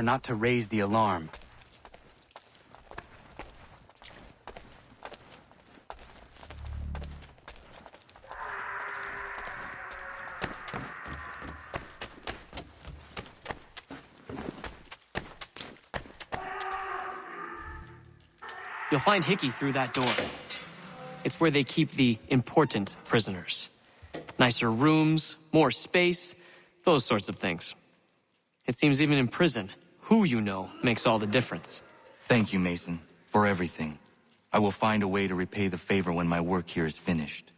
not to raise the alarm. You'll find Hickey through that door. It's where they keep the important prisoners. Nicer rooms, more space, those sorts of things. It seems even in prison, who you know makes all the difference. Thank you, Mason, for everything. I will find a way to repay the favor when my work here is finished.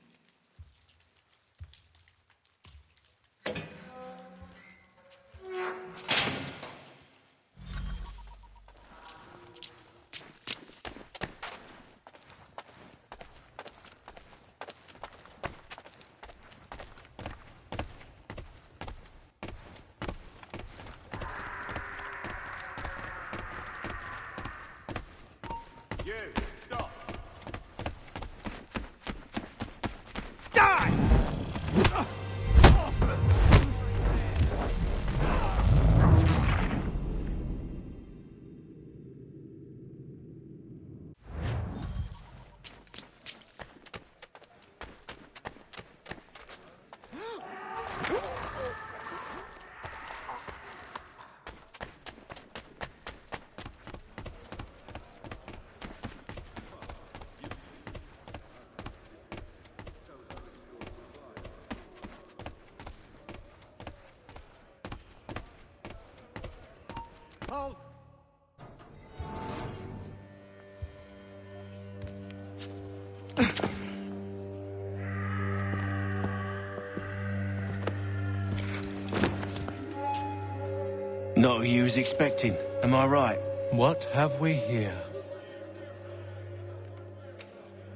Not who you was expecting, am I right? What have we here?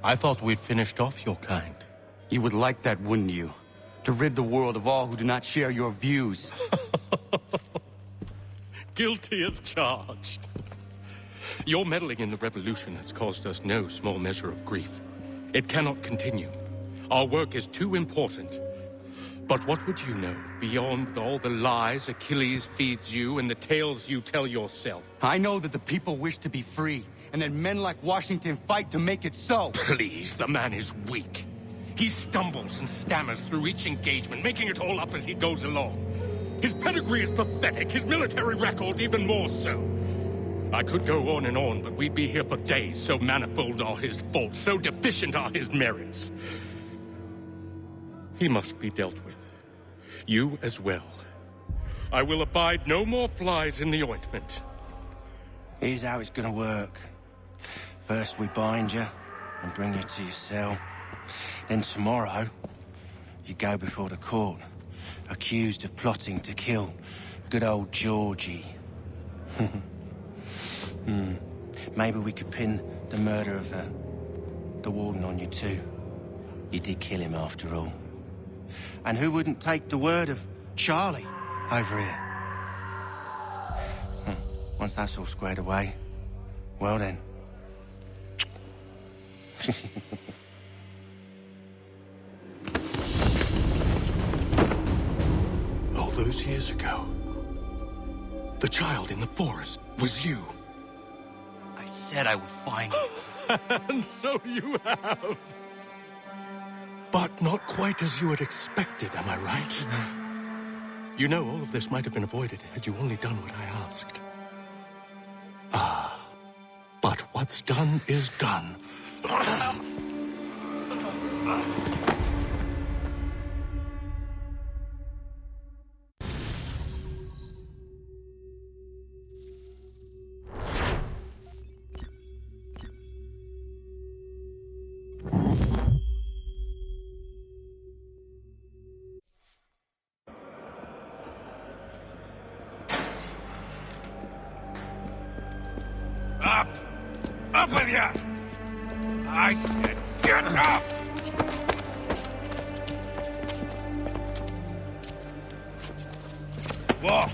I thought we'd finished off your kind. You would like that, wouldn't you? To rid the world of all who do not share your views. Guilty as charged. Your meddling in the revolution has caused us no small measure of grief. It cannot continue. Our work is too important. But what would you know beyond all the lies Achilles feeds you and the tales you tell yourself? I know that the people wish to be free, and that men like Washington fight to make it so. Please, the man is weak. He stumbles and stammers through each engagement, making it all up as he goes along. His pedigree is pathetic, his military record even more so. I could go on, but we'd be here for days, so manifold are his faults, so deficient are his merits. He must be dealt with. You as well. I will abide no more flies in the ointment. Here's how it's gonna work. First we bind you and bring you to your cell. Then tomorrow, you go before the court, accused of plotting to kill good old Georgie. Maybe we could pin the murder of the warden on you too. You did kill him after all. And who wouldn't take the word of Charlie over here? Once that's all squared away, well then. All those years ago, the child in the forest was you. I said I would find you. And so you have. But not quite as you had expected, am I right? You know, all of this might have been avoided had you only done what I asked. But what's done is done. Up with you! I said, get up! Walk!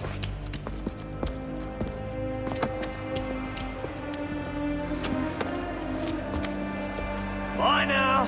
Bye now!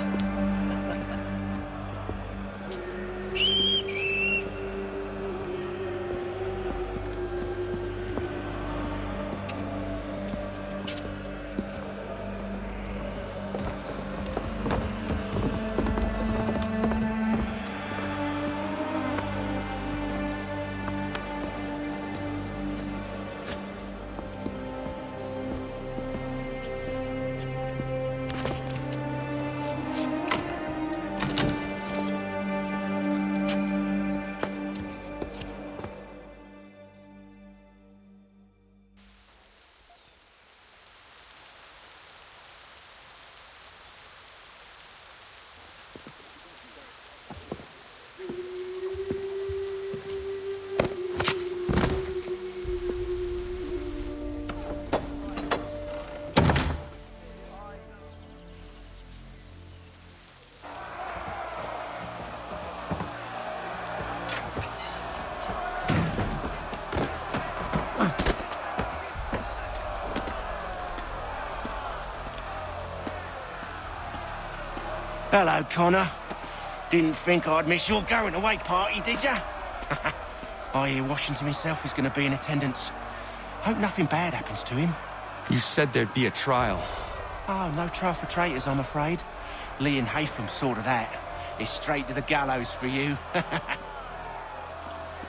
Hello, Connor. Didn't think I'd miss your going away party, did ya? I hear Washington himself is going to be in attendance. Hope nothing bad happens to him. You said there'd be a trial. Oh, no trial for traitors, I'm afraid. Lee and Haytham saw to that. It's straight to the gallows for you.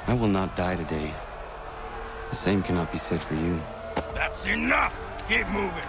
I will not die today. The same cannot be said for you. That's enough! Keep moving!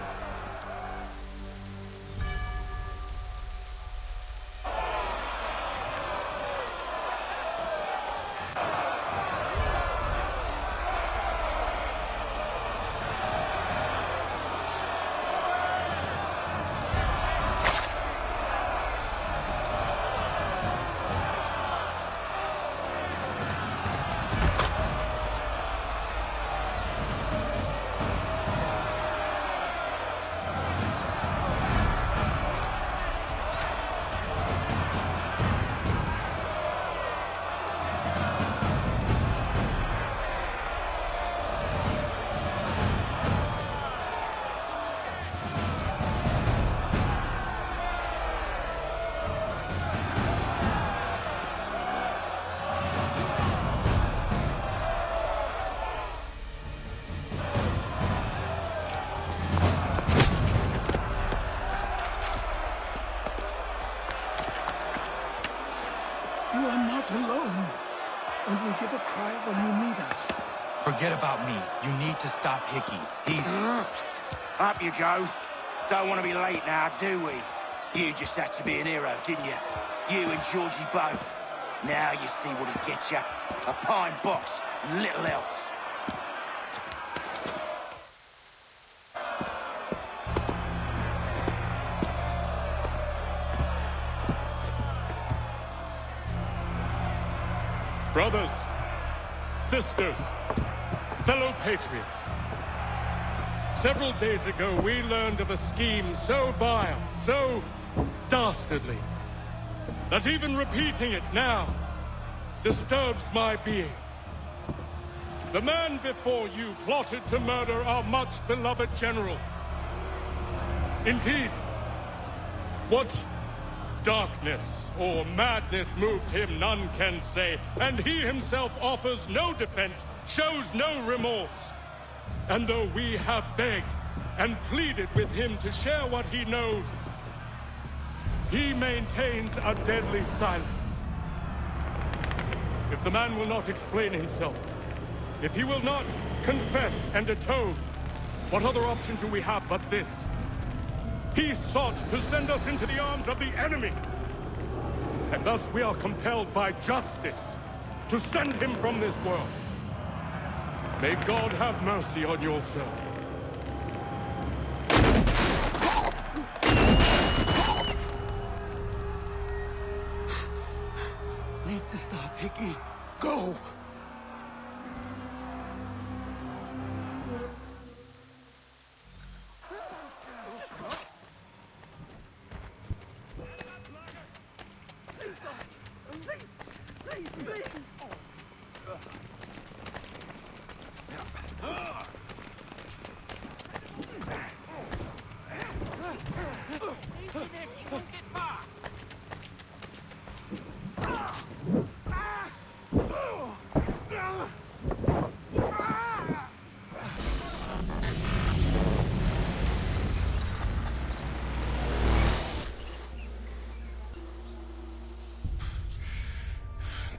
You are not alone. Only give a cry when you need us. Forget about me. You need to stop Hickey. He's... Up you go. Don't want to be late now, do we? You just had to be an hero, didn't you? You and Georgie both. Now you see what he gets you. A pine box, and little else. Brothers, sisters, fellow patriots. Several days ago, we learned of a scheme so vile, so dastardly, that even repeating it now disturbs my being. The man before you plotted to murder our much-beloved general. Indeed, what darkness or madness moved him, none can say, and he himself offers no defense, shows no remorse. And though we have begged and pleaded with him to share what he knows, he maintains a deadly silence. If the man will not explain himself, if he will not confess and atone, what other option do we have but this? He sought to send us into the arms of the enemy. And thus we are compelled by justice to send him from this world. May God have mercy on your soul. Need to stop, Hickey. Go!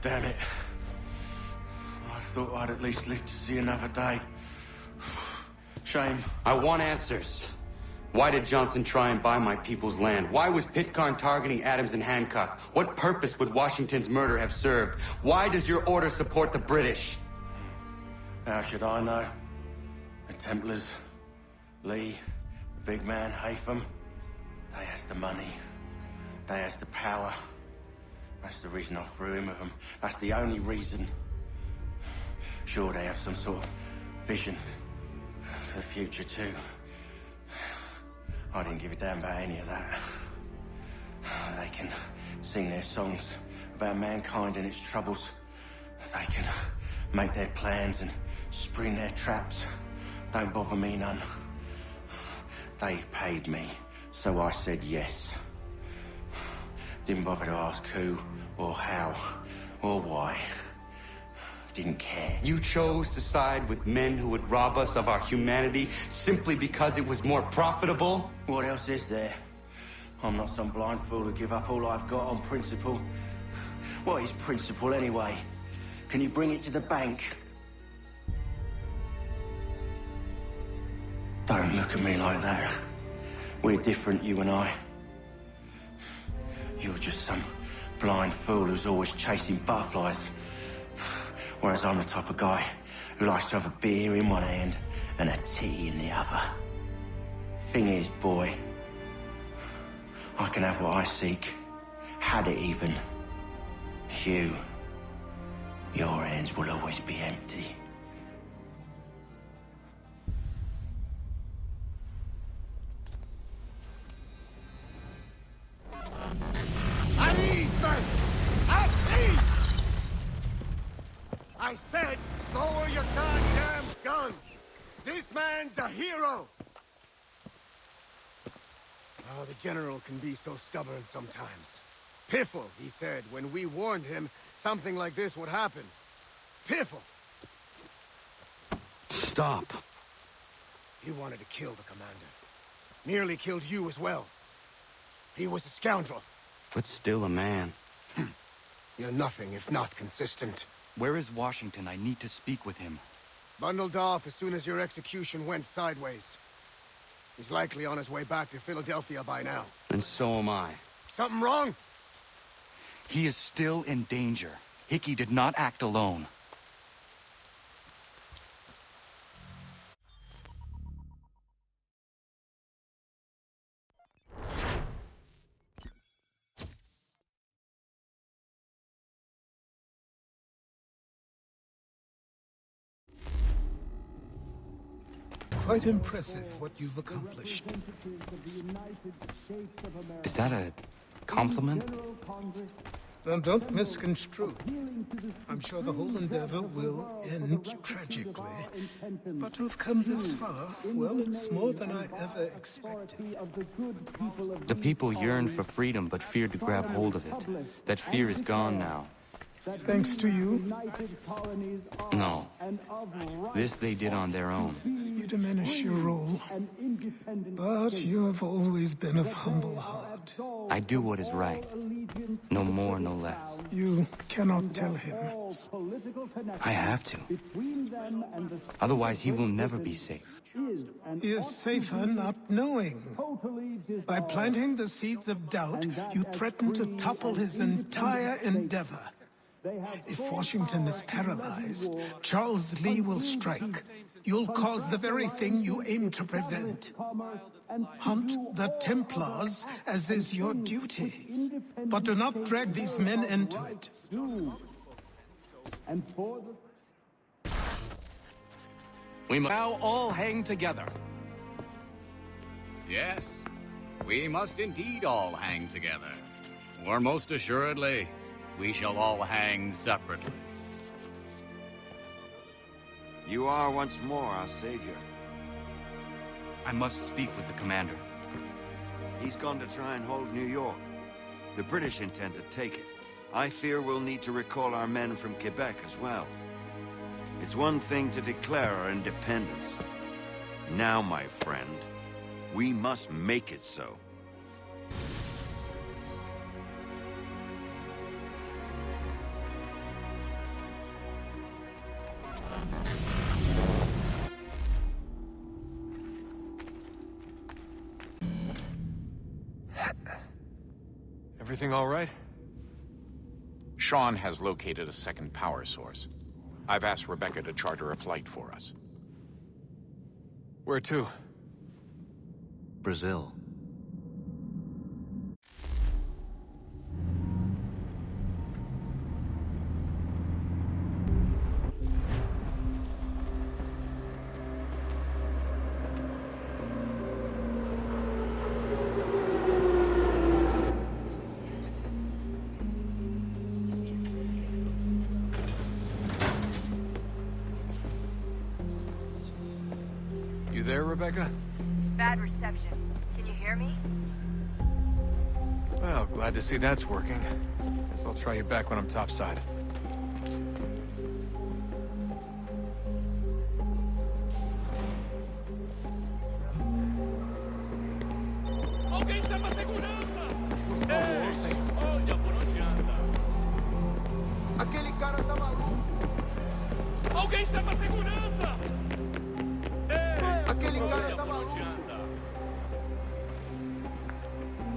Damn it. I thought I'd at least live to see another day. Shame. I want answers. Why did Johnson try and buy my people's land? Why was Pitcairn targeting Adams and Hancock? What purpose would Washington's murder have served? Why does your order support the British? How should I know? The Templars, Lee, the big man, Haytham, they has the money. They has the power. That's the reason I threw in with them. That's the only reason. Sure, they have some sort of vision for the future, too. I didn't give a damn about any of that. They can sing their songs about mankind and its troubles. They can make their plans and spring their traps. Don't bother me none. They paid me, so I said yes. Didn't bother to ask who, or how, or why. Didn't care. You chose to side with men who would rob us of our humanity simply because it was more profitable? What else is there? I'm not some blind fool who give up all I've got on principle. What is principle anyway? Can you bring it to the bank? Don't look at me like that. We're different, you and I. You're just some blind fool who's always chasing butterflies. Whereas I'm the type of guy who likes to have a beer in one hand and a tea in the other. Thing is, boy, I can have what I seek. Had it even. Your hands will always be empty. At ease, men! At ease! I said, lower your goddamn guns! This man's a hero! Oh, the General can be so stubborn sometimes. Piffle, he said, when we warned him something like this would happen. Piffle! Stop. He wanted to kill the commander. Nearly killed you as well. He was a scoundrel. But still a man. You're nothing if not consistent. Where is Washington? I need to speak with him. Bundled off as soon as your execution went sideways. He's likely on his way back to Philadelphia by now. And so am I. Something wrong? He is still in danger. Hickey did not act alone. Quite impressive what you've accomplished. Is that a compliment? Now, don't misconstrue. I'm sure the whole endeavor will end tragically. But to have come this far, well, it's more than I ever expected. The people yearned for freedom but feared to grab hold of it. That fear is gone now. Thanks to you, No. This they did on their own. you diminish your role. But you have always been of humble heart. I do what is right. No more, no less. You cannot tell him. I have to. Otherwise, he will never be safe. He is safer not knowing. By planting the seeds of doubt, you threaten to topple his entire endeavor. If Washington is paralyzed, Charles Lee will strike. You'll cause the very thing you aim to prevent. Hunt the Templars, as is your duty. But do not drag these men into it. We must now all hang together. Yes, we must indeed all hang together. Or most assuredly, we shall all hang separately. You are once more our savior. I must speak with the commander. He's gone to try and hold New York. The British intend to take it. I fear we'll need to recall our men from Quebec as well. It's one thing to declare our independence. Now, my friend, we must make it so. Everything all right? Sean has located a second power source. I've asked Rebecca to charter a flight for us. Where to? Brazil. You there, Rebecca? Bad reception. Can you hear me? Well, glad to see that's working. Guess I'll try you back when I'm topside. Alguém chama a segurança! Por favor, senhor. Olha por onde anda. Aquele cara tá maluco! Alguém chama a segurança! Aquele cara tá maluco!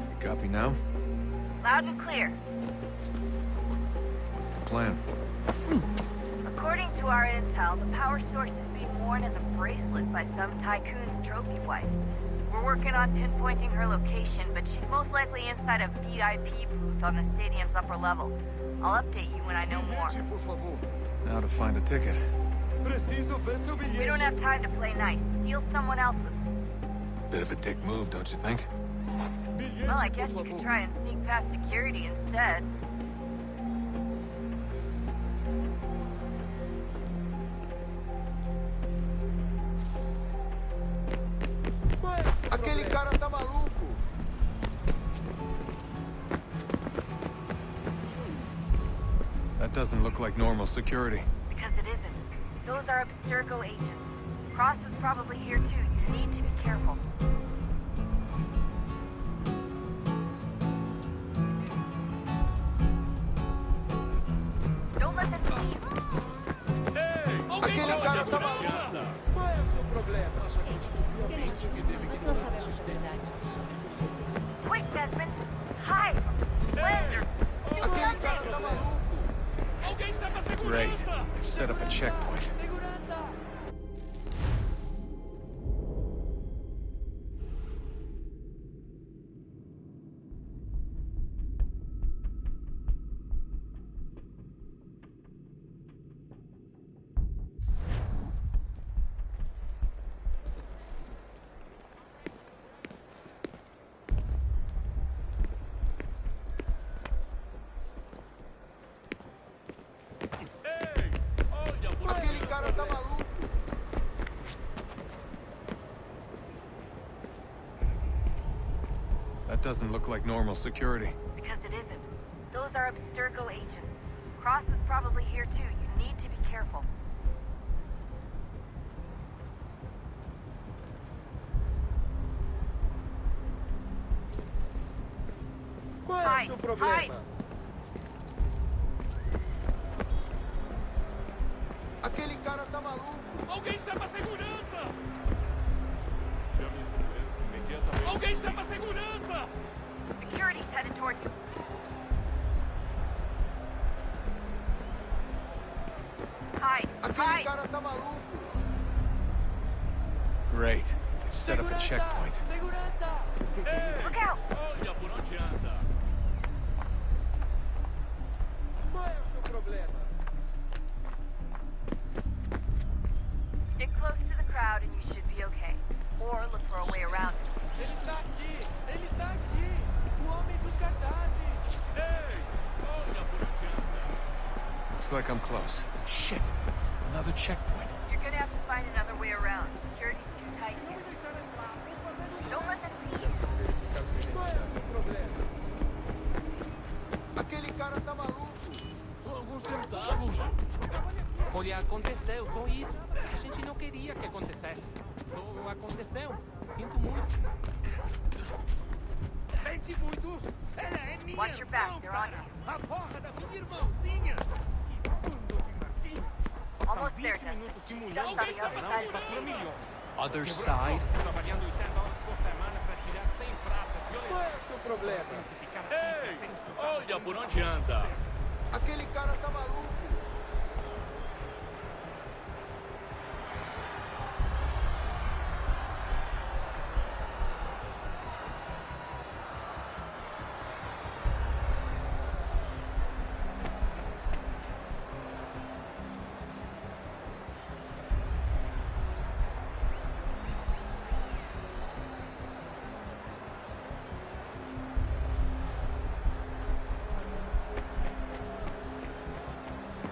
You copy now? Loud and clear. What's the plan? According to our intel, the power source is being worn as a bracelet by some tycoon's trophy wife. We're working on pinpointing her location, but she's most likely inside a VIP booth on the stadium's upper level. I'll update you when I know more. Now to find a ticket. We don't have time to play nice. Steal someone else's. Bit of a dick move, don't you think? Well, I guess you could try and sneak past security instead. Aquele cara tá maluco! That doesn't look like normal security. Because it isn't. Those are Abstergo agents. Cross is probably here too. You need to be careful. Don't let them see you. Aquele cara tá maluco! Qual é o seu problema? Só sabemos a verdade. Quick, Desmond! Hide! Where? Aquele cara tá maluco! Alguém chama a segurança! Great. They've set up a checkpoint. Aquele cara tá maluco! That doesn't look like normal security. Because it isn't. Those are Abstergo agents. Cross is probably here too. You need to be careful. Qual é o seu problema? Aquele cara tá maluco! Alguém chama a segurança! Alguém chama a segurança! Security's headed towards you. Hide! Aquele Hide! cara tá maluco! Great. They've set up a checkpoint. Look out! Olha por onde anda. Qual é o seu problema? Stick close to the crowd and you should be okay. Or look for a way around it. Ele está aqui! Ele está aqui! O homem dos cartazes! Ei! Olha por onde anda. Looks like I'm close. Shit. Another checkpoint. You're gonna have to find another way around. Security's too tight here. Don't let them see you. Qual é o seu problema? Aquele cara tá maluco! Só alguns centavos. Olha, aconteceu, só isso. A gente não queria que acontecesse. Só aconteceu. Sinto muito. Sente muito! Ela é minha Watch your back, they're on you. A porra da minha irmãozinha! Almost there, Desmond. She's just on the other side of the field. Other side? Trabalhando 80 horas por semana para tirar 100 pratas. Qual é o seu problema? Ei! Olha por onde anda. Aquele cara tá maluco!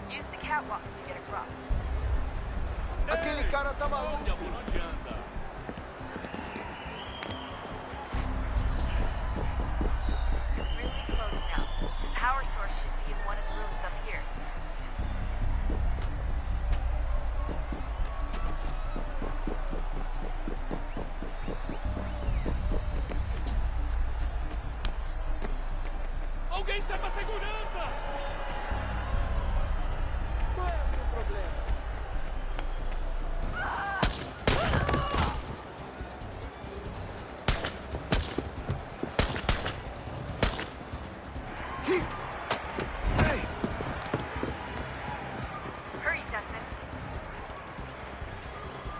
Use the catwalks to get across. Aquele cara tá maluco! Olha por onde anda. be in one of the rooms up here. Alguém chama a segurança! Qual é o seu problema? Hurry, Dustin.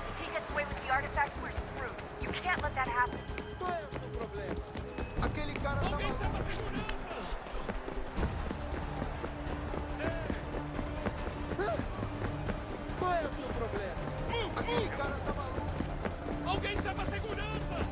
If he gets away with the artifacts, we're screwed. You can't let that happen. Qual é o seu problema? Aquele cara tá Alguém maluco. chama a segurança! Qual é o seu problema? Aquele cara tá maluco. Alguém chama a segurança!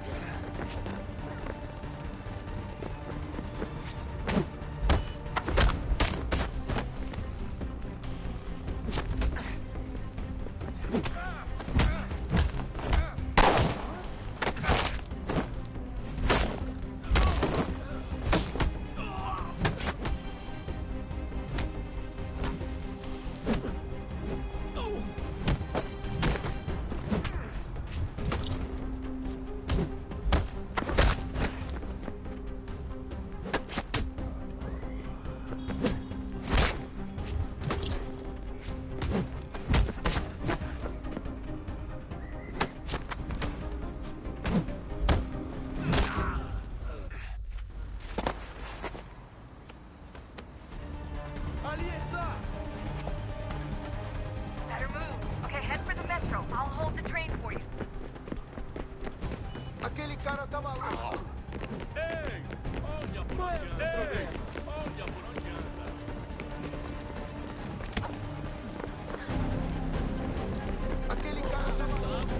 Ali está! Better move. Okay, head for the metro. I'll hold the train for you. Aquele cara tá maluco. Ei! Olha por Qual é onde o seu anda! problema? Olha por onde anda! Aquele cara tá maluco.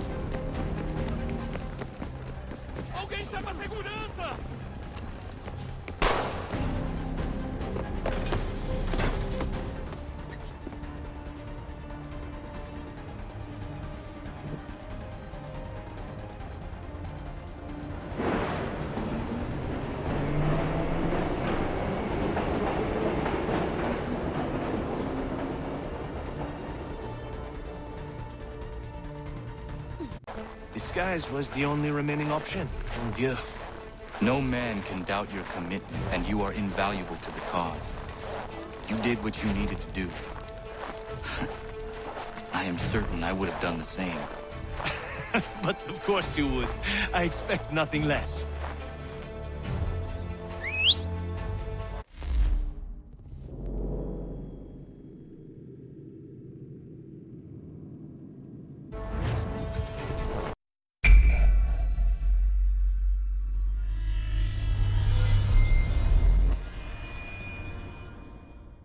Alguém chama a segurança! Disguise was the only remaining option. Mon Dieu. No man can doubt your commitment, and you are invaluable to the cause. You did what you needed to do. I am certain I would have done the same. But of course you would. I expect nothing less.